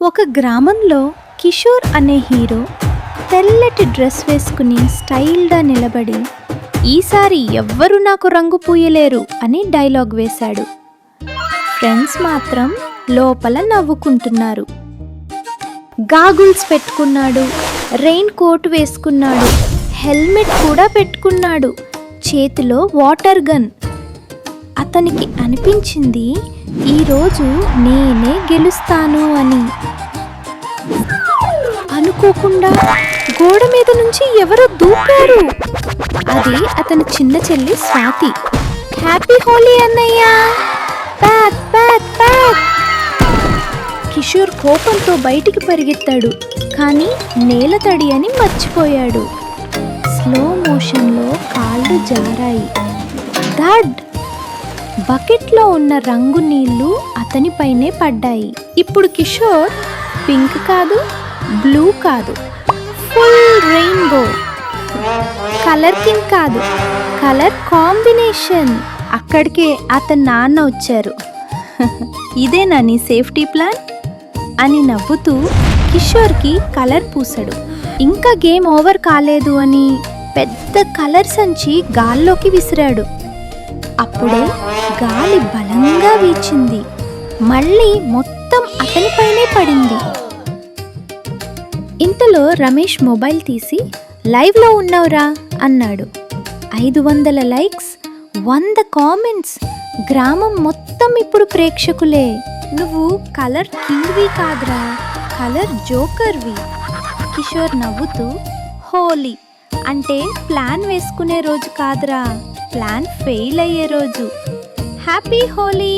ఒక గ్రామంలో కిషోర్ అనే హీరో తెల్లటి డ్రెస్ వేసుకుని స్టైల్గా నిలబడి ఈసారి ఎవ్వరూ నాకు రంగు పూయలేరు అని డైలాగ్ వేశాడు. ఫ్రెండ్స్ మాత్రం లోపల నవ్వుకుంటున్నారు. గాగుల్స్ పెట్టుకున్నాడు, రెయిన్ కోట్ వేసుకున్నాడు, హెల్మెట్ కూడా పెట్టుకున్నాడు, చేతిలో వాటర్ గన్. అతనికి అనిపించింది ఈరోజు నేనే గెలుస్తాను అని. అనుకోకుండా గోడ మీద నుంచి ఎవరో దూకారు. అది అతని చిన్న చెల్లి స్వాతి. హ్యాపీ హోలీ అన్నయ్య, ప్యాక్ ప్యాక్ ప్యాక్. కిషోర్ కోపంతో బయటికి పరిగెత్తాడు, కానీ నేల తడి అని మర్చిపోయాడు. స్లో మోషన్లో కాళ్ళు జారాయి. థడ్! బకెట్లో ఉన్న రంగు నీళ్లు అతనిపైనే పడ్డాయి. ఇప్పుడు కిషోర్ పింక్ కాదు, బ్లూ కాదు, ఫుల్ రెయిన్బో. కలర్ కింగ్ కాదు, కలర్ కాంబినేషన్. అక్కడికే అతని నాన్న వచ్చారు. ఇదేనా నీ సేఫ్టీ ప్లాన్ అని నవ్వుతూ కిషోర్కి కలర్ పూసాడు. ఇంకా గేమ్ ఓవర్ కాలేదు అని పెద్ద కలర్ సంచి గాల్లోకి విసిరాడు. అప్పుడే గాలి బలంగా వీచింది. మళ్ళీ మొత్తం అతనిపైనే పడింది. ఇంతలో రమేష్ మొబైల్ తీసి లైవ్లో ఉన్నావురా అన్నాడు. 500 లైక్స్, 100 కామెంట్స్. గ్రామం మొత్తం ఇప్పుడు ప్రేక్షకులే. నువ్వు కలర్ కింగ్వి కాదురా, కలర్ జోకర్వి. కిషోర్ నవ్వుతూ, హోలీ అంటే ప్లాన్ వేసుకునే రోజు కాదురా, ప్లాన్ ఫెయిల్ అయ్యే రోజు. హ్యాపీ హోలీ.